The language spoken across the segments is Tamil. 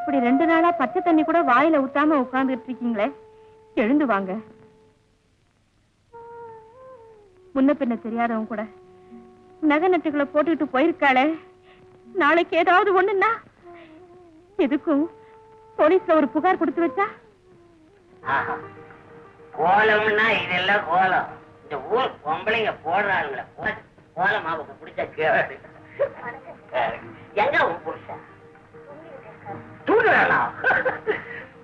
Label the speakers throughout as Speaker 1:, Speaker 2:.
Speaker 1: இப்படி 2 நாளா பச்சை தண்ணி கூட வாயில ஊத்தாம உட்கார்ந்துட்டு இருக்கீங்களே, எழுந்து வாங்க. முன்ன பின்ன தெரியாதவங்க கூட நகை நட்டுகளை போட்டுக்கிட்டு போயிருக்காளே, நாளைக்கு ஏதாவது ஒண்ணுன்னா எதுக்கும் போலீஸ்ல ஒரு புகார் கொடுத்து வச்சா?
Speaker 2: கோலம்னா இதெல்லாம் கோலம். இந்த ஊர் பொம்பளைங்க போடுறாங்களே கோலம் அவருக்கு பிடிச்ச கேடு. எங்க உன் புருஷன் தூடுறானா?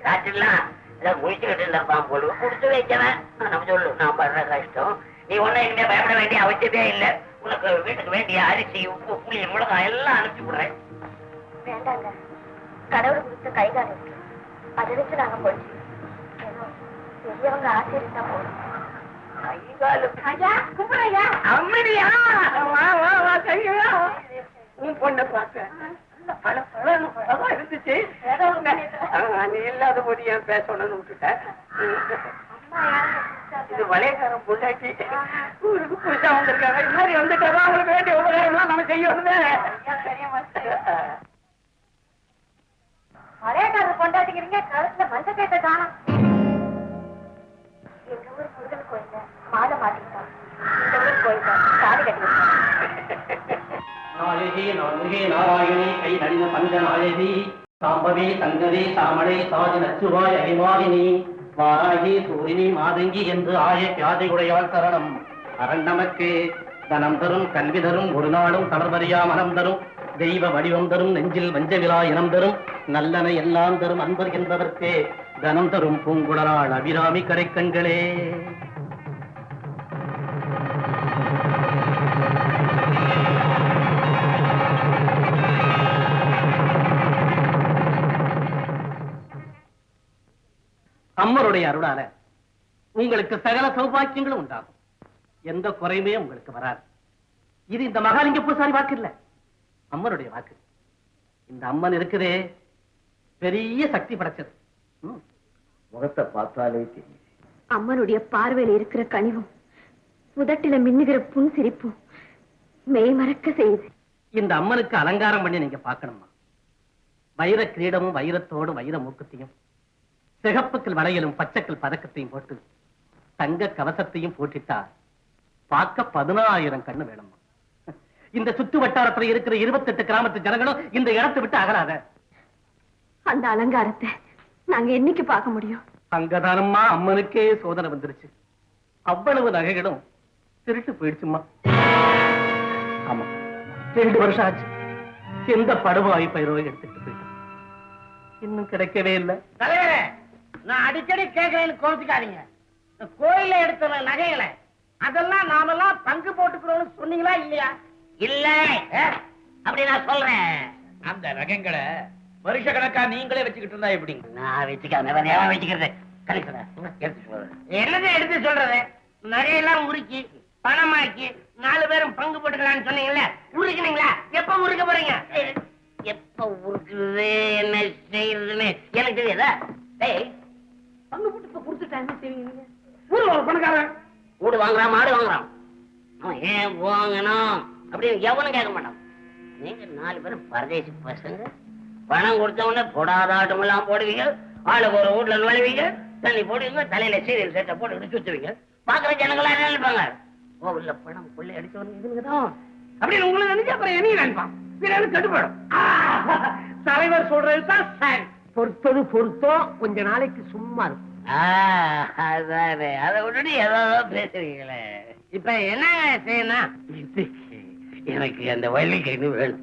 Speaker 2: ராத்திரிலாம் இதை முடிச்சுக்கிட்டு இருந்தப்பான் போடு குடுத்து வைக்கிறேன். நம்ம சொல்லு, நான் படுற கஷ்டம் நீ ஒன்னும் எங்க பயப்பட வேண்டிய அவசியமே இல்லை. உனக்கு வீட்டுக்கு வேண்டிய அரிசி, உப்பு, புளி, மிளகாய் எல்லாம் அனுப்பிச்சு விடுறேன்.
Speaker 3: வேண்டாங்க, கடவுள் கொடுத்த கைகால் இருக்கு, அதை வச்சு நாங்க போச்சு. பெரியவங்க ஆசீர்வதித்தா போதும்.
Speaker 2: பொண்ணை பார்க்க இருந்துச்சு. நீ இல்லாத போது ஏன் பேசணும்னு விட்டுட்டேன். இது வளையக்காரன் பொண்டாட்டி, ஊருக்கு புதுசா வந்திருக்காங்க. இது மாதிரி வந்துட்டா அவங்களுக்கு வேண்டிய உபகாரம் எல்லாம் நம்ம செய்யணுமே.
Speaker 3: வளையக்காரர் கொண்டாட்டிக்கிறீங்க, கழுத்துல மஞ்சள் கேட்ட காணும். எங்க ஊர் முருகன் கோயில்ல மாலை மாட்டிக்கிட்டான், இந்த ஊர் கோயில்ல தாலி கட்டிக்கிட்டான்.
Speaker 4: நாயகி நாயகி நாராயணி கை நடின பஞ்ச நாயகி சாம்பவி சங்கரி சாமடை சாதி நச்சுவாய் அகிமாலினி வாராகி சூரினி மாதங்கி என்று ஆய கியாதிகுடையாள் சரணம். அரண் நமக்கு தனம் தரும், கல்வி தரும், ஒரு நாளும் தளர்வறியா மனம் தரும், தெய்வ வடிவம் தரும், நெஞ்சில் வஞ்சவிழா இனம் தரும், நல்லன எல்லாம் தரும் அன்பர் என்பதற்கே தனம் தரும் பூங்குழலாள் அபிராமி கரைக்கண்களே. அம்மருடைய அருளால உங்களுக்கு சகல சௌபாக்கியங்களும் உண்டாகும். எந்த குறையுமே உங்களுக்கு வராது. இது இந்த மகாலிங்க பூசாரி வாக்கு இல்ல, அம்மனுடைய வாக்கு. இந்த அம்மன் இருக்குதே பெரிய சக்தி படைச்சது.
Speaker 5: முகத்தை பார்த்தாலே தெரியும்.
Speaker 3: அம்மனுடைய பார்வையில் இருக்கிற கனிவும், உதட்டில மின்னுகிற புன் சிரிப்பும் மெய் மறக்க செய்யுது.
Speaker 4: இந்த அம்மனுக்கு அலங்காரம் பண்ணி நீங்க பார்க்கணுமா? வைர கிரீடமும் வைரத்தோடு வைர மூக்கத்தையும், சிகப்புக்கள் வளையலும் பச்சைக்கல் பதக்கத்தையும் போட்டு தங்க கவசத்தையும் போட்டுட்டா பார்க்க 10,000 கண்ணு வேணுமா? இந்த சுத்து வட்டாரத்தில் இருக்கிற 28 கிராமத்து ஜனங்களும் இந்த இடத்தை விட்டு அகலாத.
Speaker 3: அந்த அலங்காரத்தை நாங்க என்னைக்கு பார்க்க முடியும்?
Speaker 4: அங்கதானம்மா அம்மனுக்கே சோதனை வந்துருச்சு. அவ்வளவு நகைகளும் திருட்டு போயிடுச்சுமா. ஆமா, 2 வருஷம் ஆச்சு. எந்த படுவாய் பயிரோ எடுத்துட்டு போயிட்டு இன்னும் கிடைக்கவே இல்லை.
Speaker 2: தலைவரே, நான் அடிக்கடி கேட்கிறேன்னு கோபிக்காதீங்க. கோயில எடுத்த நகைகளை அதெல்லாம் நாமெல்லாம் பங்கு போட்டுக்கிறோம்னு சொன்னீங்களா இல்லையா? இல்ல, அப்படி நான் சொல்றேன்.
Speaker 5: அந்த நகைங்களை வருஷ கணக்கா நீங்களே வச்சுக்கிட்டு இருந்தா எப்படி?
Speaker 2: நான் வச்சுக்கிறேன், வச்சுக்கிறது என்னது எடுத்து சொல்றது? நகையெல்லாம் உருக்கி பணமாக்கி 4 பேரும் பங்கு போட்டுக்கலாம்னு சொன்னீங்கல்ல, உருக்குனீங்களா? எப்ப உருக்க போறீங்க? எப்ப உருக்குறது, என்ன செய்யறதுன்னு எனக்கு தெரியாதா? பங்கு போட்டு இப்ப கொடுத்துட்டாங்க செய்வீங்க. ஊர்ல ஒரு பணக்காரன் வீடு வாங்குறான், மாடு வாங்குறான், அவன் ஏன் வாங்கணும் அப்படின்னு எவனும் கேட்க மாட்டான். நீங்க 4 பேரும் பரதேசி பசங்க, பணம் கொடுத்த உடனே போடாதாட்டம் எல்லாம் போடுவீங்க, ஆளுக்கு ஒரு வீட்டுல நுழைவீங்க, தண்ணி போடுவீங்க, தலையில சீரியல் செட்டை போட்டு சுத்துவீங்க. பாக்குற ஜனங்களா என்ன நினைப்பாங்க? கோவில்ல பணம் கொள்ளை அடிச்சவன் இதுங்கதான் அப்படின்னு உங்களுக்கு நினைச்சு அப்புறம் என்ன நினைப்பான்? கட்டுப்படும். தலைவர் சொல்றதுதான் சார். பொறுத்தது பொறுத்தோம், கொஞ்ச நாளைக்கு சும்மா இருக்கும். அதானே, அதை விட்டுட்டு ஏதாவது பேசுறீங்களே. இப்ப என்ன செய்யணும்? எனக்கு அந்த வள்ளிக்கண்ணு வேணும்.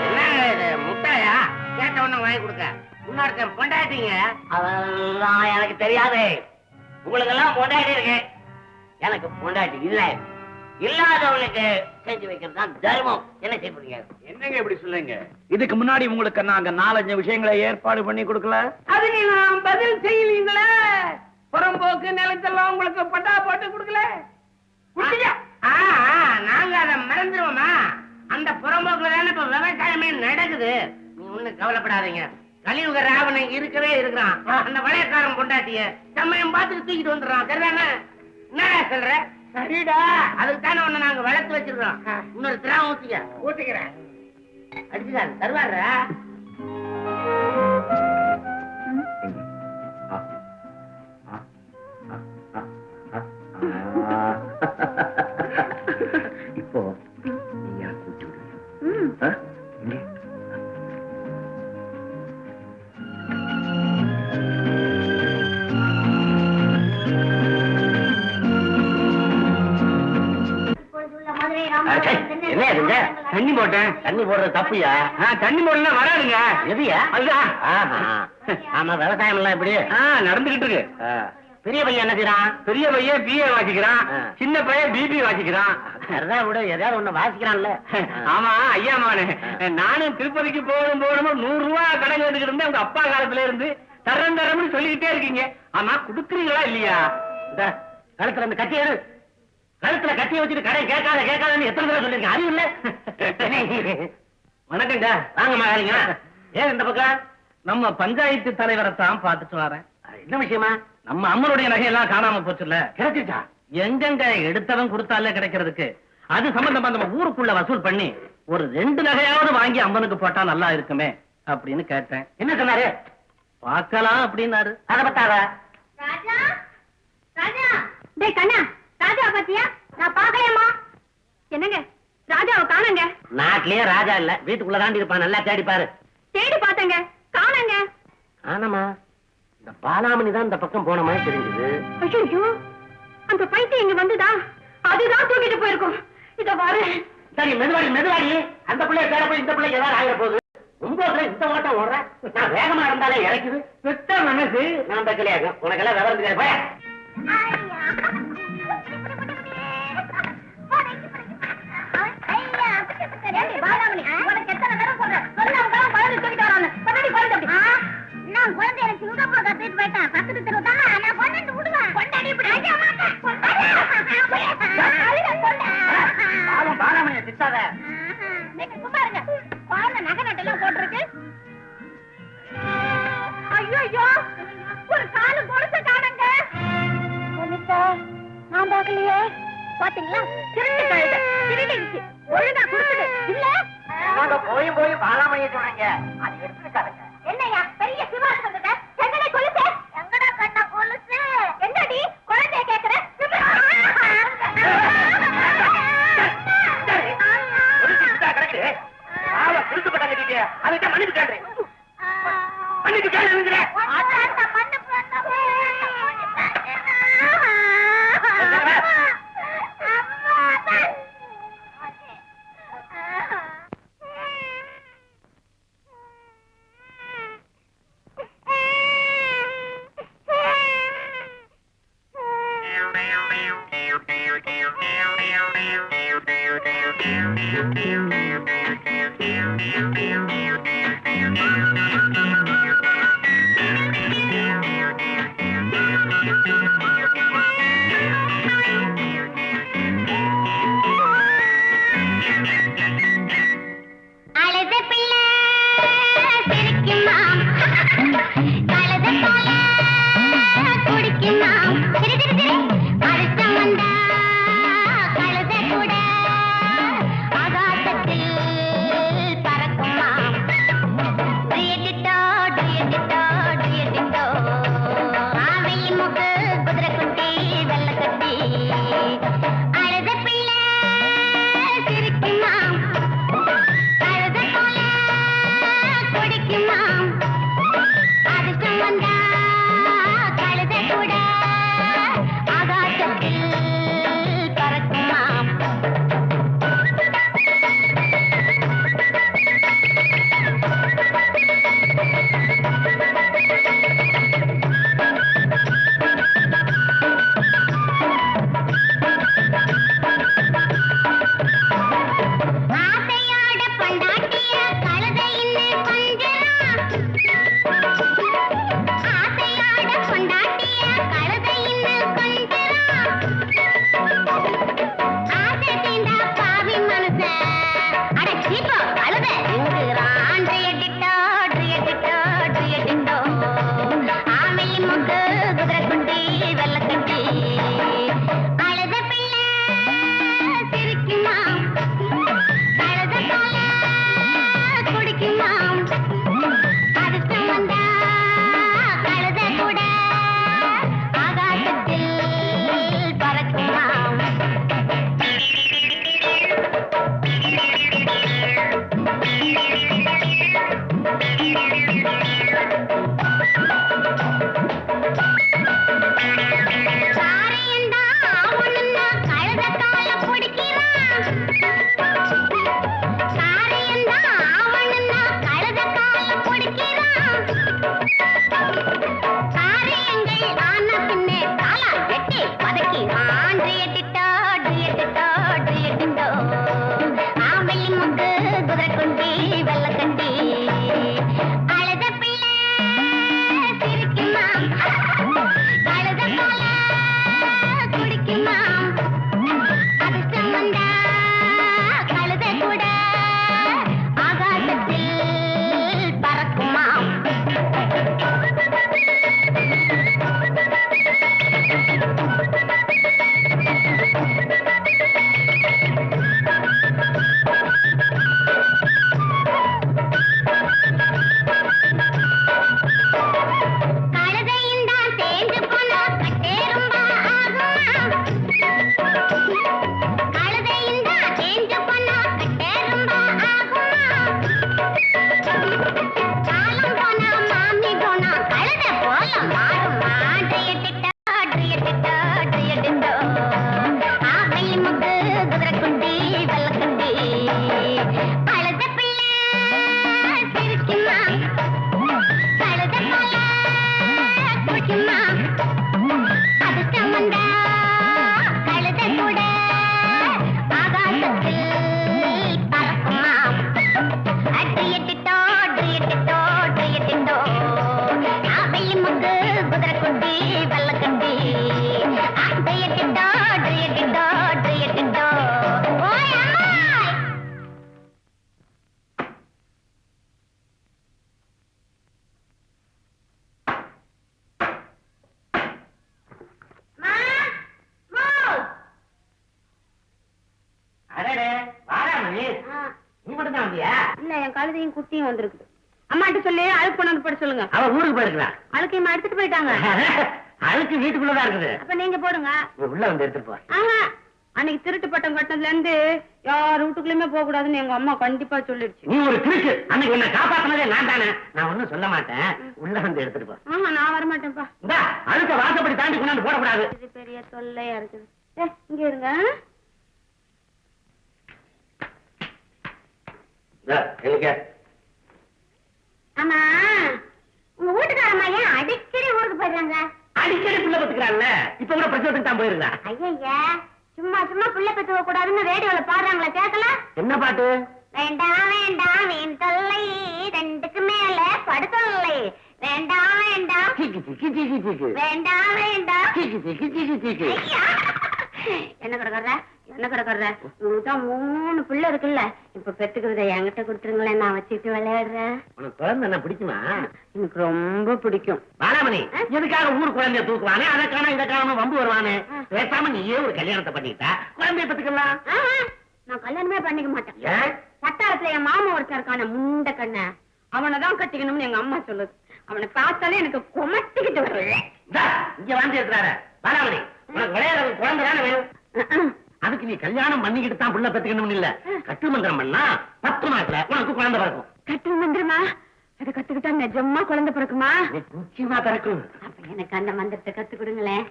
Speaker 2: என்ன முட்டாயா? கேட்ட ஒண்ணு வாங்கி கொடுக்க. முன்னாடி பொண்டாட்டிங்க அதெல்லாம் எனக்கு தெரியாது. உங்களுக்கு எல்லாம் பொண்டாட்டி இருக்கு, எனக்கு பொண்டாட்டி இல்ல. இல்லாதவனுக்கு செஞ்சு வைக்கிறது தான் தர்மம். என்ன செய்ய?
Speaker 5: என்னங்க இப்படி சொல்லுங்க? இதுக்கு முன்னாடி உங்களுக்கு நாங்க 4-5 விஷயங்களை ஏற்பாடு பண்ணி கொடுக்கல?
Speaker 2: அதுக்கு நான் பதில் செய்யலீங்களே. புறம்போக்கு நிலத்தெல்லாம் உங்களுக்கு பட்டா போட்டு கொடுக்கல. நாங்க அதை மறந்துருவோமா? அந்த புறம்போக்குல தானே இப்ப விவசாயமே நடக்குது. நீ ஒண்ணு கவலைப்படாதீங்க. கலியுக ராவணன் இருக்கவே இருக்கிறான். அந்த வளையக்காரன் பொண்டாட்டிய சமயம் பார்த்துட்டு தூக்கிட்டு வந்துடுறான். சரிதானே? என்ன சொல்ற? சரிடா, அதுக்குத்தானே ஒண்ணு நாங்க வளர்த்து வச்சிருக்கோம். இன்னொரு திராவ ஊத்திக்கிறேன். அடிச்சுதான் தருவாரா?
Speaker 5: வாங்க.
Speaker 2: என்ன இதுங்க? தண்ணி போட்டேன். தண்ணி போடுறது தப்புயா? தண்ணி போடலாம் வராதுங்க. எதுயா? அதுதான். ஆமா, விவசாயம் எல்லாம் எப்படி
Speaker 5: நடந்துகிட்டு இருக்கு.
Speaker 2: பெரிய பையன் என்ன செய்யறான்?
Speaker 5: பெரிய பையன் பிஏ வாசிக்கிறான், சின்ன பையன் பிபி வாசிக்கிறான்.
Speaker 2: அதான் விட ஏதாவது ஒண்ணு வாசிக்கிறான்ல.
Speaker 5: ஆமா ஐயா மானே, நானும் திருப்பதிக்கு போகணும் 100 ரூபாய் கடன் கேட்டுக்கிட்டு இருந்தேன். உங்க அப்பா காலத்துல இருந்து தரம்னு சொல்லிக்கிட்டே இருக்கீங்க. ஆமா, குடுக்குறீங்களா இல்லையா?
Speaker 2: இந்த கழுத்துல அந்த கத்தி எடு. கழுத்துல கத்தியை வச்சுட்டு கடை கேட்காதன்னு எத்தனை தடவை சொல்லிருக்கேன், அறிவு இல்ல?
Speaker 5: வணக்கங்க.
Speaker 2: வாங்க மகாலிங்க. ஏன் இந்த பக்கம்?
Speaker 5: நம்ம பஞ்சாயத்து தலைவரை தான் பாத்துட்டு வரேன்.
Speaker 2: என்ன விஷயமா?
Speaker 5: நம்ம அம்மனுடைய நகையெல்லாம் காணாம போச்சுல்ல.
Speaker 2: கிடைச்சிருச்சா?
Speaker 5: எங்கெங்க எடுத்தவன் கொடுத்தாலே கிடைக்கிறதுக்கு. அது சம்பந்தமா நம்ம ஊருக்குள்ள வசூல் பண்ணி ஒரு 2 நகையாவது வாங்கி அம்மனுக்கு போட்டா நல்லா இருக்குமே அப்படின்னு கேட்டேன்.
Speaker 2: என்ன சொன்னாரு?
Speaker 5: பார்க்கலாம் அப்படின்னாரு.
Speaker 2: அதை பத்தாத.
Speaker 3: ராஜா ராஜா டேய் கண்ணா, ராஜா பாத்தியா? நான் பாக்கலையம்மா. என்னங்க ராஜாவை காணங்க.
Speaker 2: நாட்டிலேயே ராஜா இல்ல, வீட்டுக்குள்ள தாண்டி இருப்பான். நல்லா தேடி பாரு.
Speaker 3: தேடி பார்த்தங்க, காணங்க.
Speaker 2: ஆனமா, இந்த பாலாமணி தான் இந்த பக்கம் போன மாதிரி தெரிஞ்சது.
Speaker 3: ஐயோ, அந்த பைத்தியம் இங்க வந்துதா? அதுதான் தூக்கிட்டு போயிருக்கோம். இத பாரு.
Speaker 2: சரி, மெதுவாடி. அந்த பிள்ளைய தேட போய் இந்த பிள்ளை ஏதாவது ஆகிட போகுது. உங்க இந்த ஓட்டம் ஓடுறேன். நான் வேகமா இருந்தாலே இறக்குது. பெத்த மனசு நான் தக்கலையாகும். உனக்கெல்லாம் விவரம் தெரியாது. போய் பாலாமணியை திட்டாத.
Speaker 3: ஒரு காலு கொடுத்து காணுங்க. நான் பாக்கலையே. பாத்தீங்களா? திருட்டு கழுதை திருடிடுச்சு. ஒழுங்கா கொடுத்துடு. இல்ல
Speaker 2: நாங்க போய் பாலாமணியை சொன்னீங்க. அது எடுத்துக்காதுங்க.
Speaker 3: என்னையா பெரிய சிவாஸ் வந்துட்ட? எங்கடா கொலுசு? எங்கடா கண்ணா கொலுசு? என்னடி குழந்தைய கேக்குற?
Speaker 2: அதுக்கு மன்னிப்பு கேட்கிறேன். மன்னிப்பு கேட்கிறேன்.
Speaker 1: குட்டியும் வந்திருக்கு. அம்மாட்ட சொல்லி அழுக்கு கொண்டாந்து போட சொல்லுங்க.
Speaker 5: அவ ஊருக்கு போயிருக்கா.
Speaker 1: அழுக்கையும் எடுத்துட்டு போயிட்டாங்க.
Speaker 5: அழுக்கு வீட்டுக்குள்ளதான் இருக்குது.
Speaker 1: அப்ப நீங்க போடுங்க.
Speaker 5: உள்ள வந்து எடுத்துட்டு போ.
Speaker 1: அன்னைக்கு திருட்டு பட்டம் கட்டினதுல இருந்து யார் வீட்டுக்குள்ளயுமே போக கூடாதுன்னு எங்க அம்மா கண்டிப்பா சொல்லிடுச்சு.
Speaker 5: நீ ஒரு திருட்டு. அன்னைக்கு என்ன காப்பாத்தினதே நான் தானே. நான் ஒண்ணும் சொல்ல மாட்டேன். உள்ள வந்து எடுத்துட்டு போ.
Speaker 1: நான் வர மாட்டேன்ப்பா.
Speaker 5: இந்த அழுக்க வாசப்படி தாண்டி கொண்டாந்து போடக்கூடாது.
Speaker 1: இது பெரிய தொல்லையா இருக்குது. இங்க இருங்க. ஆமா உங்க வீட்டுக்காரம்மா ஏன் அடிக்கடி ஊருக்கு போயிடுறாங்க?
Speaker 5: அடிக்கடி புள்ள பத்துக்கிறாங்கல்ல. இப்ப கூட பிரச்சனைக்கு தான் போயிருந்தா.
Speaker 1: ஐயா சும்மா சும்மா புள்ள பெற்றுக்க கூடாதுன்னு ரேடியோல பாடுறாங்களா, கேட்கல?
Speaker 5: என்ன பாட்டு?
Speaker 1: வேண்டாம் வேண்டாம் வீண் தொல்லை, ரெண்டுக்கு மேல படுத்தொல்லை. வேண்டாம் வேண்டாம் வேண்டாம் வேண்டாம். என்ன கிடக்குற என்ன கிடக்குற? உங்களுக்கு தான் 3 பிள்ளை இருக்குல்ல. இப்ப பெத்துக்கிறத என்கிட்ட கொடுத்துருங்களேன், நான் வச்சுட்டு விளையாடுறேன்.
Speaker 5: உனக்கு குழந்தை என்ன பிடிக்குமா?
Speaker 1: எனக்கு ரொம்ப பிடிக்கும்.
Speaker 5: பாலாமணி எதுக்காக ஊர் குழந்தைய தூக்குவானே, அதை காண இதை காணாம வம்பு வருவானே. பேசாம நீயே ஒரு கல்யாணத்தை பண்ணிக்கிட்டா குழந்தைய பத்துக்கலாம்.
Speaker 1: நான் கல்யாணமே பண்ணிக்க மாட்டேன். சட்டாளத்துல என் மாமா ஒருத்தர் இருக்கான முண்ட கண்ண, அவனைதான் கட்டிக்கணும்னு எங்க அம்மா சொல்லுது. அவனை பார்த்தாலே எனக்கு கொமட்டிக்கிட்டு வருது.
Speaker 5: இங்க வந்து இருக்கிறாரு பாலாமணி. உனக்கு விளையாட குழந்தை தானே வேணும். அதுக்கு நீ கல்யாணம் பண்ணிக்கிட்டு தான் புள்ள பெத்துக்கணும் இல்ல. கட்டு மந்திரம் பண்ணா 10 மாசத்துல உனக்கு குழந்தை பிறக்கும்.
Speaker 1: கட்டு மந்திரமா? அதை கத்துக்கிட்டா நிஜமா குழந்தை பிறக்குமா?
Speaker 5: நிச்சயமா பிறக்கும்.
Speaker 1: அப்ப எனக்கு அந்த மந்திரத்தை கத்து கொடுங்களேன்.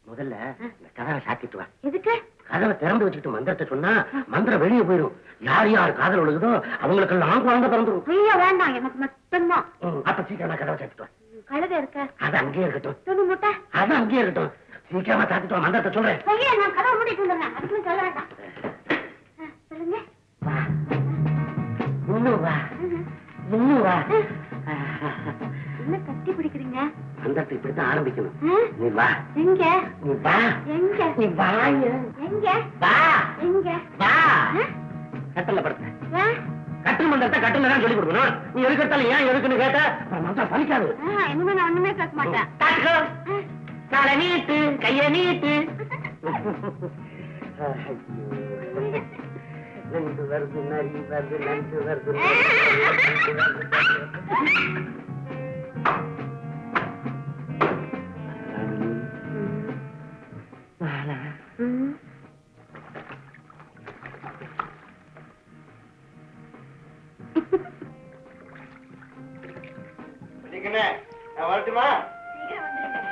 Speaker 5: முதல்ல இந்த கதவை சாத்திட்டு வா.
Speaker 1: எதுக்கு?
Speaker 5: கதவை திறந்து வச்சுக்கிட்டு மந்திரத்தை சொன்னா மந்திரம் வெளியே போயிடும். யார் யார் காதல் ஒழுகுதோ அவங்களுக்கு எல்லாம் குழந்தை பிறந்துடும்.
Speaker 1: ஐயா வேண்டாம், எனக்கு மட்டும்தான்.
Speaker 5: அப்ப சீக்கிரமா கதவை சாத்திட்டு வா.
Speaker 1: கழுதை இருக்க
Speaker 5: அது அங்கேயே இருக்கட்டும்.
Speaker 1: துணி முட்டை
Speaker 5: அது அங்கேயே இருக்கட்டும். சீக்கிரமா சாத்திட்டு வா. மந்திரத்தை சொல்றேன்.
Speaker 1: ஐயா நான் கதவை மூடிட்டு வந்துடுறேன். அதுக்குன்னு சொல்ல வேண்டாம். சொல்லுங்க.
Speaker 5: இன்னும் வா இன்னும் வா.
Speaker 1: என்ன கட்டி பிடிக்கிறீங்க?
Speaker 5: மந்திரத்தை இப்படித்தான் ஆரம்பிக்கணும். நீ வா.
Speaker 1: எங்க?
Speaker 5: நீ வா.
Speaker 1: எங்க?
Speaker 5: நீ வா.
Speaker 1: எங்க?
Speaker 5: வா.
Speaker 1: எங்க?
Speaker 5: வா. கட்டல படுத்த கட்டு மந்திரத்தை கட்டுல தான் சொல்லி கொடுக்கணும். நீ எதுக்கத்தாலும் ஏன் எதுக்குன்னு கேட்ட மந்திரம் பலிக்காது.
Speaker 1: இனிமே நான் ஒண்ணுமே கேட்க மாட்டேன்.
Speaker 5: காட்டுக்கோ. காலை நீட்டு கைய நீட்டு. நண்டு வருது நரி வருது நண்டு வருது.
Speaker 6: வரட்டுமா?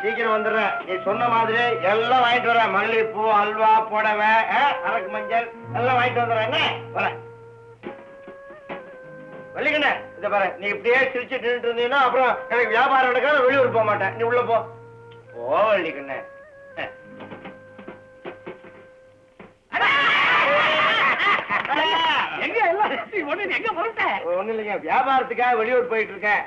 Speaker 6: சீக்கிரம் வந்துடுறேன். நீ சொன்ன மாதிரி எல்லாம் வாங்கிட்டு வர. மல்லிகைப்பூ, அல்வா, புடவை, அரக்கு மஞ்சள் எல்லாம் வாங்கிட்டு வந்துடுறேன். என்ன வரேன் வள்ளிக்கண்ணே. இந்த பாரு, நீ இப்படியே சிரிச்சுட்டு நின்றுட்டு இருந்தீங்கன்னா அப்புறம் எனக்கு வியாபாரம் நடக்காத, வெளியூர் போக மாட்டேன். நீ உள்ள போ. ஓ வள்ளிக்கண்ணே. ஒண்ணு இல்லைங்க, வியாபாரத்துக்காக வெளியூர் போயிட்டு இருக்கேன்.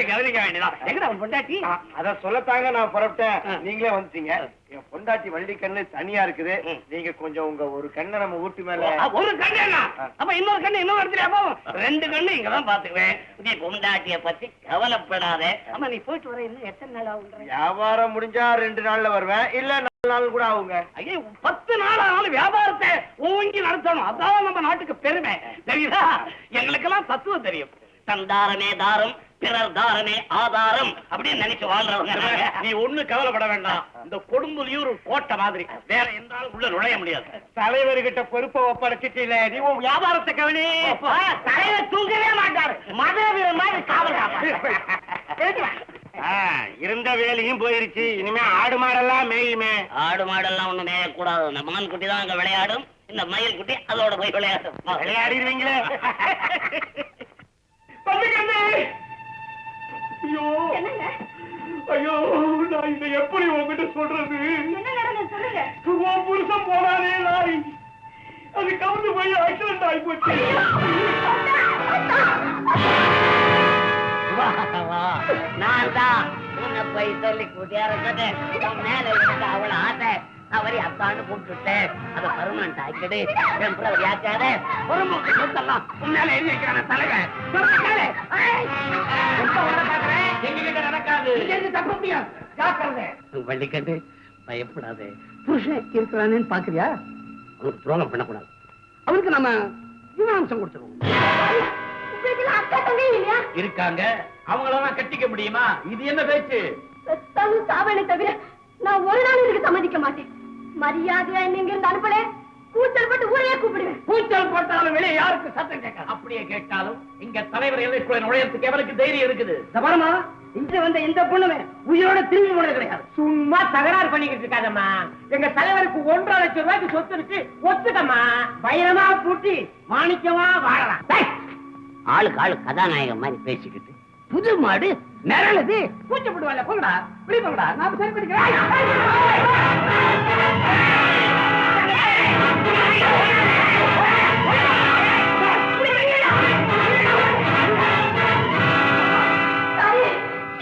Speaker 5: கவனிக்க வேண்டியதான். எங்க பொண்டாட்டி?
Speaker 6: அத சொல்லத்தாங்க நான் புறப்பட்டேன். நீங்களே வந்துட்டீங்க. என் பொண்டாட்டி வள்ளி கண்ணு தனியா இருக்குது. நீங்க கொஞ்சம் உங்க ஒரு கண்ணை நம்ம ஊட்டு மேல.
Speaker 5: ஒரு கண்ணு என்ன? அப்ப இன்னொரு கண்ணு இன்னொரு இடத்துல போகும். 2 கண்ணு இங்கதான் பாத்துக்குவேன். நீ பொண்டாட்டிய பத்தி கவலைப்படாத. ஆமா நீ போயிட்டு வர இன்னும் எத்தனை நாள் ஆகும்?
Speaker 6: வியாபாரம் முடிஞ்சா 2 நாள்ல வருவேன். இல்ல 4 நாள் கூட ஆகுங்க.
Speaker 5: ஐயா 10 நாள் ஆனாலும் வியாபாரத்தை ஓங்கி நடத்தணும். அதான் நம்ம நாட்டுக்கு பெருமை. தெரியுதா? எங்களுக்கெல்லாம் தத்துவம் தெரியும். தந்தாரமே தாரம்
Speaker 2: பிறர் தாரணே ஆதாரம் அப்படின்னு நினைச்சு வாழ்றவங்க நாங்க.
Speaker 5: நீ ஒண்ணு கவலைப்பட வேண்டாம். இந்த கொடும்புலியூர் கோட்டை மாதிரி வேற எந்தாலும் உள்ள நுழைய முடியாது.
Speaker 6: தலைவர்கிட்ட பொறுப்பை ஒப்படைச்சிட்டு நீ உன் வியாபாரத்தை கவனி.
Speaker 2: தலைவர் தூங்கவே மாட்டாரு. மதுரை மாதிரி காவல்
Speaker 6: இருந்த வேலையும் போயிருச்சு. இனிமே ஆடு மாடெல்லாம் மேயுமே.
Speaker 2: ஆடு மாடெல்லாம் ஒண்ணு மேயக்கூடாது. இந்த மான் குட்டி தான் அங்க விளையாடும். இந்த மயில் குட்டி அதோட போய் விளையாடும்.
Speaker 6: விளையாடிடுவீங்களே. ஐயோ ஐயோ, நான் இதை எப்படி உங்ககிட்ட சொல்றது? உன் புருஷன் போனானே நாய், அது கவுந்து போய் ஆக்சிடென்ட் ஆகி போச்சு.
Speaker 2: நான் தான் உன்னை போய் சொல்லி கூட்டியார மேல இருந்து அவளை ஆசை அவரை அத்தான்னு கூப்பிட்டுட்டேன். அதை பர்மனன்ட் ஆக்கிடு. டெம்பரவரி ஆக்காத. ஒரு முக்கெல்லாம் உன்னால எழுதி வைக்கிறான தலைவன். வள்ளிக்கட்டு பயப்படாதே. புருஷன் இருக்கிறானு பாக்குறியா? அவனுக்கு துரோகம் பண்ணக்கூடாது. அவருக்கு நம்ம ஜீவனாம்சம் கொடுத்துருவோம்.
Speaker 5: இருக்காங்க, அவங்களெல்லாம் கட்டிக்க முடியுமா? இது என்ன பேச்சு?
Speaker 3: சாவனை தவிர நான் ஒரு நாள் இதுக்கு சம்மதிக்க மாட்டேன். மரியாதையா நீங்க இருந்து அனுப்பல, கூச்சல் போட்டு ஊரையே கூப்பிடுவேன்.
Speaker 5: கூச்சல் போட்டாலும் வெளியே யாருக்கு சத்தம் கேட்காது. அப்படியே கேட்டாலும் இங்க தலைவர் எல்லைக்குள்ள நுழையறதுக்கு எவனுக்கு தைரியம் இருக்குது?
Speaker 2: பாருமா, இங்க வந்த இந்த பொண்ணுமே உயிரோட திரும்பி போனது கிடையாது.
Speaker 5: சும்மா தகராறு பண்ணிக்கிட்டு இருக்காதம்மா. எங்க தலைவருக்கு 1.5 லட்சம் ரூபாய்க்கு சொத்து இருக்கு, ஒத்துக்கம்மா.
Speaker 2: வைரமா பூட்டி மாணிக்கமா வாழலாம். ஆளுக்கு ஆளு கதாநாயகம் மாதிரி பேசிக்கிட்டு புது மாடு மிரளுது.
Speaker 5: கூச்சப்படுவாங்க. போங்கடா, இப்படி போங்கடா. நான் சரி பண்ணிக்கிறேன்.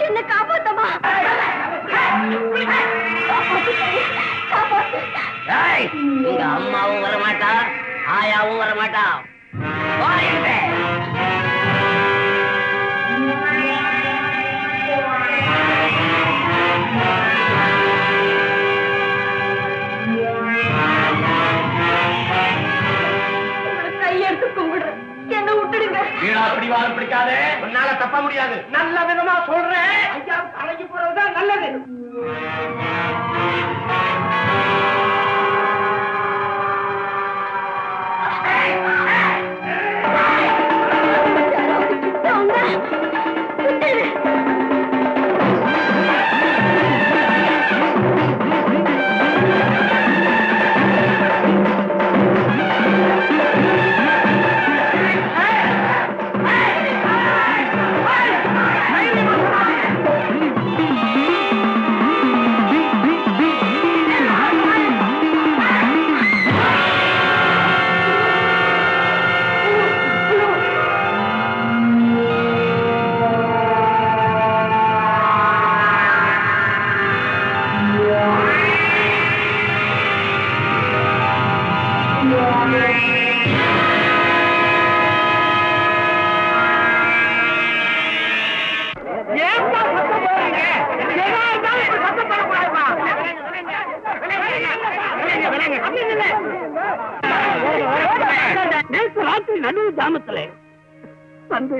Speaker 3: என்ன காப்பாத்தமா?
Speaker 2: எங்க அம்மாவும் வரமாட்டா, ஆயாவும் வரமாட்டா.
Speaker 3: கையெடுத்து கும்பிடுறேன், என்ன விட்டுடுங்க.
Speaker 5: பிடிவாதம் பிடிக்காதே. உன்னால தப்ப முடியாது. நல்ல விதமா சொல்றேன். ஐயா கலைக்கு போறதுதான் நல்லது.
Speaker 2: நடுவு ஜாமத்துல வந்து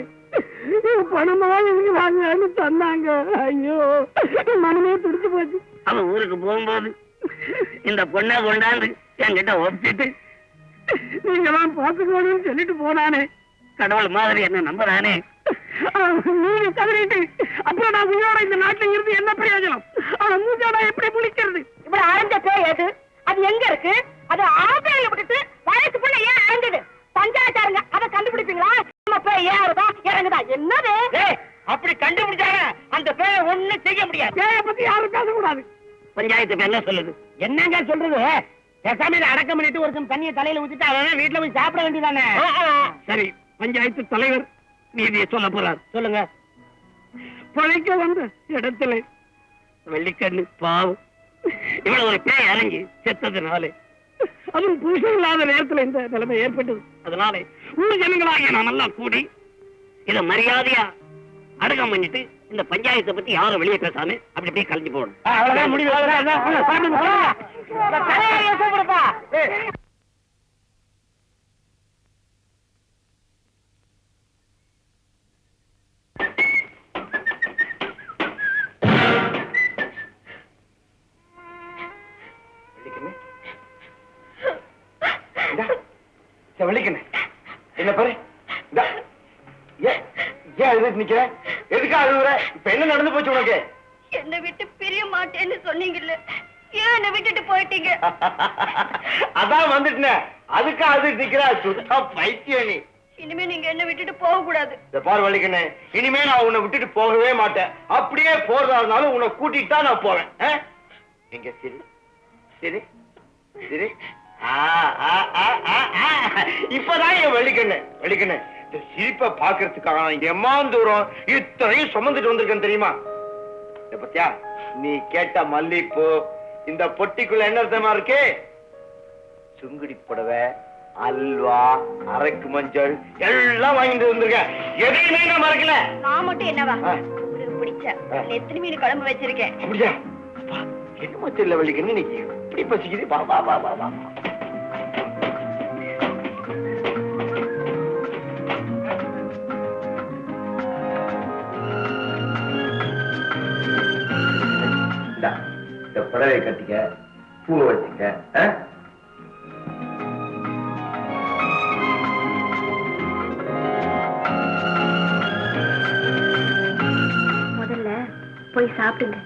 Speaker 2: பணமா வாங்கன்னு சொன்னாங்க. ஐயோ, மனமே துடிச்சு போச்சு. அவன் ஊருக்கு போகும்போது இந்த பொண்ணை கொண்டாந்து என்கிட்ட ஒப்பிட்டு நீங்க எல்லாம் பாத்துக்கணும்னு சொல்லிட்டு போனானே. கடவுள் மாதிரி என்ன நம்புறானே. நீங்க தவறிட்டு அப்புறம் நான் உயிரோட இந்த நாட்டுல இருந்து என்ன பிரயோஜனம்? அவன் மூச்சோட எப்படி முழிக்கிறது?
Speaker 1: இப்படி அரைஞ்ச பேய் எது? அது எங்க இருக்கு? அது ஆட்டையில விட்டுட்டு வயசுக்குள்ள ஏன் அரைஞ்சது? பஞ்சாயத்தாருங்க அதை கண்டுபிடிப்பீங்களா? நம்ம பேய் ஏறுதா இறங்குதா? என்னது
Speaker 2: அப்படி கண்டுபிடிச்சாங்க அந்த பேரை ஒண்ணு செய்ய முடியாது.
Speaker 5: பேரை பத்தி யாரும் பேசக்கூடாது.
Speaker 2: பஞ்சாயத்து என்ன சொல்லுது? என்னங்க சொல்றது? பேசாம அடக்கம் பண்ணிட்டு ஒருத்தன் தண்ணியை தலையில ஊத்திட்டு அவன் வீட்டுல போய் சாப்பிட வேண்டியதானே.
Speaker 5: சரி, பஞ்சாயத்து தலைவர் நீதியை சொல்ல போறார்.
Speaker 2: சொல்லுங்க.
Speaker 5: பழைக்க வந்த இடத்துல வெள்ளிக்கண்ணு பாவம் இவ்வளவு ஒரு பேய் அரைஞ்சி செத்ததுனாலே, அதுவும் புருஷன் இல்லாத நேரத்துல இந்த நிலைமை ஏற்பட்டது. அதனாலே ஊர் ஜனங்களாகிய நாம் எல்லாம் கூடி இத மரியாதையா அடக்கம் பண்ணிட்டு இந்த பஞ்சாயத்தை பத்தி யாரும் வெளியே பேசாம அப்படி அப்படியே கலந்து போகணும்.
Speaker 2: அவ்வளவுதான் முடிவு.
Speaker 6: வலிக்கண்ணே என்ன பாரு ஏன் அழுது நிக்கிற எதுக்கா அழுகுற இப்ப என்ன நடந்து போச்சு உனக்கு
Speaker 3: என்னை விட்டு பிரிய மாட்டேன்னு சொன்னீங்கல்ல ஏன் என்னை விட்டுட்டு போயிட்டீங்க
Speaker 6: அதான் வந்துட்டேன் அதுக்கா அழுது நிக்கிறா சுத்தா பைத்தியம் நீ
Speaker 3: இனிமே நீங்க என்ன விட்டுட்டு போக கூடாது
Speaker 6: இந்த பாரு வலிக்கண்ணே இனிமே நான் உன்னை விட்டுட்டு போகவே மாட்டேன் அப்படியே போறதா இருந்தாலும் உன்னை கூட்டிட்டு தான் நான் போவேன் எங்க சரி சரி சரி இப்பதான் என் வலிக்கண்ணு இந்த சிரிப்பை பாக்குறதுக்காக எம்மான் தூரம் இத்தனையும் சுமந்துட்டு வந்திருக்கேன் தெரியுமா பத்தியா நீ கேட்ட மல்லிப்பூ இந்த பொட்டிக்குள்ள என்ன அர்த்தமா இருக்கு சுங்குடி புடவை அல்வா அரக்கு மஞ்சள் எல்லாம் வாங்கிட்டு வந்திருக்கேன் எதையுமே நான் மறக்கல
Speaker 3: நான் மட்டும் என்னவா உங்களுக்கு பிடிச்ச எத்தனை மீன் குழம்பு வச்சிருக்கேன்
Speaker 6: அப்படியா என்னமோ தெரியல வலிக்கண்ணு இன்னைக்கு இப்படி பசிக்குது வா வா வா வா வா இந்த புடவை கட்டிக்க பூவை வச்சுக்க
Speaker 3: முதல்ல போய் சாப்பிடுங்க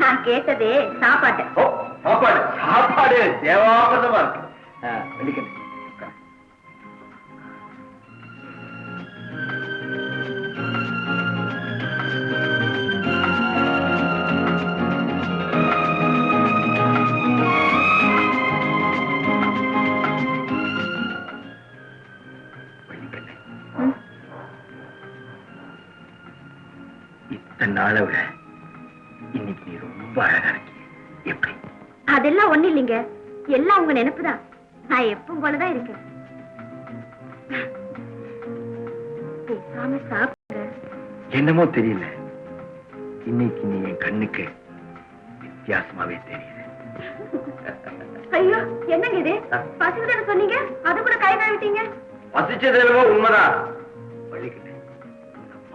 Speaker 3: நான் கேட்டதே சாப்பாட்டு
Speaker 6: சாப்பாடு சாப்பாடு தேவாபதமா இருக்கு வலிக்கண்ணு இத்தனை நாளை விட இன்னைக்கு நீ ரொம்ப அழகா இருக்கிய எப்படி
Speaker 3: அதெல்லாம் ஒண்ணு இல்லைங்க எல்லாம் உங்க நினைப்புதான் நான் எப்பவும் போலதான் இருக்கேன் பேசாம சாப்பிடுங்க
Speaker 6: என்னமோ தெரியல இன்னைக்கு நீ என் கண்ணுக்கு வித்தியாசமாவே தெரியல
Speaker 3: ஐயோ என்னங்க இது பசிக்குதான சொன்னீங்க அது கூட கை கழுவிட்டீங்க
Speaker 6: பசிச்சது என்னமோ உண்மைதான் வலிக்கிட்டு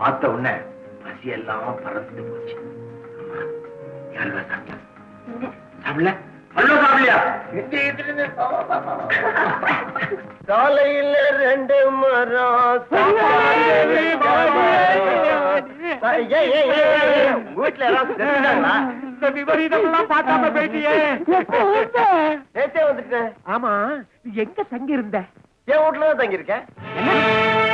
Speaker 6: பார்த்த உடனே பசியெல்லாம் பறந்து போச்சு யாருவா சாப்பிட்டா சாப்பிடல அல்வா சாப்பிடலையா காலையில் 2 மரம் வீட்டுல எல்லாம் விபரீதம் பார்க்காம போயிட்டியே நேத்தே வந்துட்டேன்
Speaker 5: ஆமா நீ எங்க தங்கி இருந்த
Speaker 6: என் வீட்டுலதான் தங்கி இருக்கேன்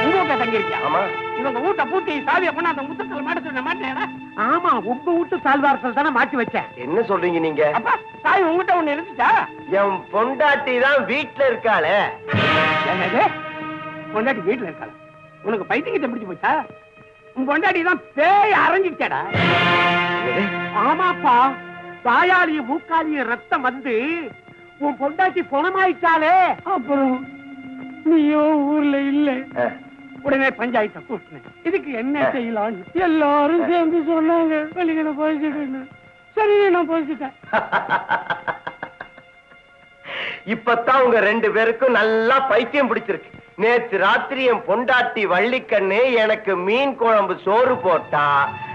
Speaker 5: உங்க தங்கி இருக்கியா
Speaker 6: ஆமா
Speaker 5: இவங்க வீட்டை பூட்டி சாவியை கொண்டு அந்த முத்தத்தில் மாட்ட மாட்டேன் ஆமா உங்க வீட்டு சால்வாரத்தில் தானே மாட்டி வச்சேன்
Speaker 6: என்ன சொல்றீங்க நீங்க
Speaker 5: அப்பா சாவி உங்ககிட்ட ஒண்ணு இருந்துச்சா
Speaker 6: என் பொண்டாட்டி தான் வீட்டுல இருக்காளே
Speaker 5: என்னது பொண்டாட்டி வீட்டுல இருக்காள உனக்கு பைத்தியத்தை பிடிச்சு போச்சா உன் பொண்டாட்டி தான் பேய் அரைஞ்சிச்சடா ஆமாப்பா தாயாளியும் மூக்காளியும் ரத்தம் வந்து உன் பொண்டாட்டி பொணமாயிட்டாலே அப்புறம் நீயோ ஊர்ல இல்ல உடனே பஞ்சாயத்தை கூட்டினேன் இதுக்கு என்ன செய்யலாம் எல்லாரும் சேர்ந்து சொன்னாங்க வெளியில போயிட்டு சரி நான் போயிட்டேன்
Speaker 6: இப்பதான் உங்க 2 பேருக்கும் நல்லா பைத்தியம் பிடிச்சிருக்கு நேத்து ராத்திரி என் பொண்டாட்டி வள்ளிக்கண்ணு எனக்கு மீன் குழம்பு சோறு போட்டா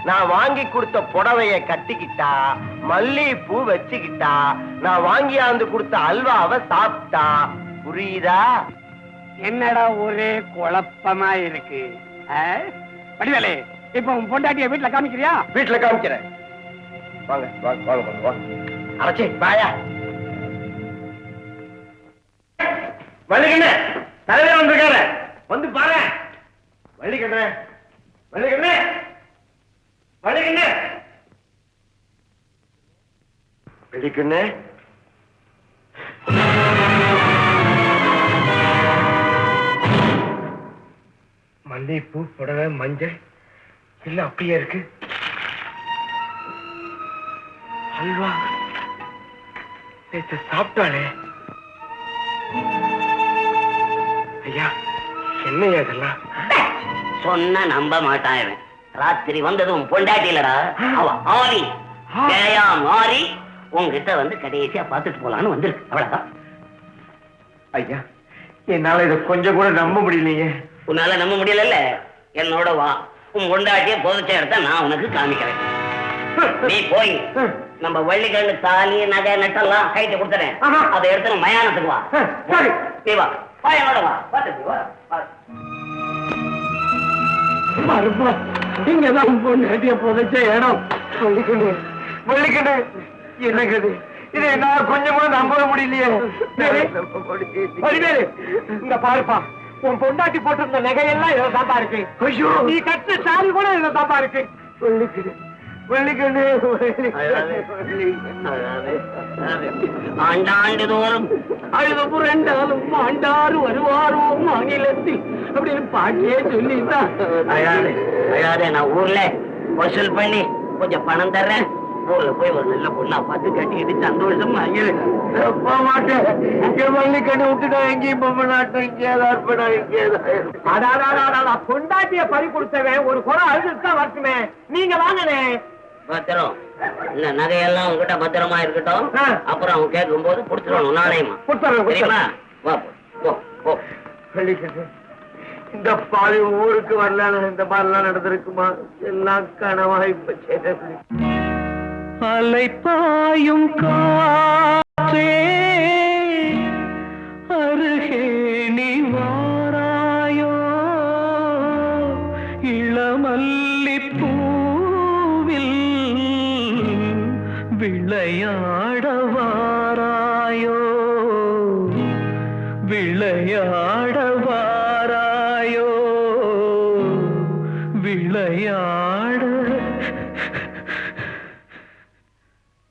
Speaker 6: நான் வாங்கி கொடுத்த புடவைய கட்டிக்கிட்டா மல்லிகைப்பூ வச்சுக்கிட்டா நான் வாங்கியாந்து கொடுத்த அல்வாவை சாப்பிட்டா புரியுதா
Speaker 5: என்னடா ஒரே குழப்பமா இருக்கு வடிவேலு, இப்ப உன் பொண்டாட்டிய வீட்டுல காமிக்கிறியா?
Speaker 6: வீட்டுல காமிக்கிறேன். வாங்க வாங்க வாங்க வாங்க வாங்க. அரைச்சி வாயா. வள்ளிக்கண்ணே, தலைவர் வந்திருக்காரு, வந்து பாரு. வள்ளிக்கண்ணே, வள்ளிக்கண்ணே, வள்ளிக்கண்ணே, வள்ளிக்கண்ணே. மல்லிகைப்பூ, புடவை, மஞ்சள் எல்லாம் அப்படியே இருக்கு. அல்வா நேற்று சாப்பிட்டாளே. ஐயா, என்னையா இதெல்லாம்?
Speaker 2: சொன்னா நம்ப மாட்டான் இவன். ராத்திரி வந்ததும் பொண்டாட்டி இல்லடா, அவ ஆவி பேயா மாறி உங்ககிட்ட வந்து கடைசியா பார்த்துட்டு போலான்னு வந்திருக்கு. அவ்வளவுதான்.
Speaker 6: ஐயா, என்னால இதை கொஞ்சம் கூட நம்ப முடியலையே.
Speaker 2: உன்னால நம்ப முடியல? என்னோட வா, உன் பொண்டாட்டிய புதைச்ச இடத்த நான் உனக்கு காமிக்கிறேன். நீ போய் நம்ம வள்ளிக்கண்ணு தாலி நகை நட்டெல்லாம் கைட்டு கொடுத்துறேன். அதை எடுத்து மயானத்துக்கு வா.
Speaker 6: சரி,
Speaker 2: நீ வா, வா என்னோட வா. பார்த்துட்டு வா.
Speaker 5: இங்கதான் பொண்டாட்டிய புதைச்ச இடம்.
Speaker 6: வள்ளிக்கண்ணு, வள்ளிக்கண்ணு, என்னங்க இது? இதை நான் கொஞ்சமா நம்ப முடியலையே.
Speaker 5: வடிவேலு, இங்க பாருப்பா, உன் பொண்டாட்டி போட்டிருந்த நகையெல்லாம் இதுல தாப்பா இருக்கு.
Speaker 6: ஐயோ,
Speaker 5: நீ கட்ட சாரி கூட இதுல தாப்பா இருக்கு.
Speaker 6: வள்ளிக்கண்ணு, வள்ளிக்கண்ணு,
Speaker 2: ஆண்டாண்டு தோறும்
Speaker 5: அழுது புரண்டாலும் ஆண்டாறு வருவாரோ மாநிலத்தில் அப்படின்னு பாட்டியே சொல்லித்தான்.
Speaker 2: அழாதே, நான் ஊர்ல வசூல் பண்ணி கொஞ்சம் பணம் தர்றேன். ஊர்ல போய் ஒரு நல்ல பொண்ணா பார்த்து கட்டிக்கிட்டு சந்தோஷமா
Speaker 6: போக மாட்டேன். இங்க வள்ளிக்கண்ணு விட்டுட்டா எங்கேயும் போக மாட்டேன். இங்கேயாவது அர்ப்பணா, இங்கேயாவது.
Speaker 5: பொண்டாட்டிய பறி கொடுத்தவன் ஒரு குறை அழுதுதான் வரட்டுமே. நீங்க வாங்கனே.
Speaker 2: பத்திரம் இந்த நகையெல்லாம் உங்ககிட்ட பத்திரமா இருக்கட்டும். அப்புறம் அவங்க கேட்கும் போது கொடுத்துடணும் நாணயமா. தெரியுமா? வா போ போ.
Speaker 6: வள்ளிக்கண்ணு, இந்த பாவி ஊருக்கு வரலான்னு இந்த மாதிரிலாம் நடந்திருக்குமா? எல்லாம் கனவாய் போச்சு.
Speaker 5: அலைப்பாயும் காற்றே அருகே நீ வாராயோ, இளமல்லி பூவில் விளையாட வாராயோ, விளையாட வாராயோ, விளையாட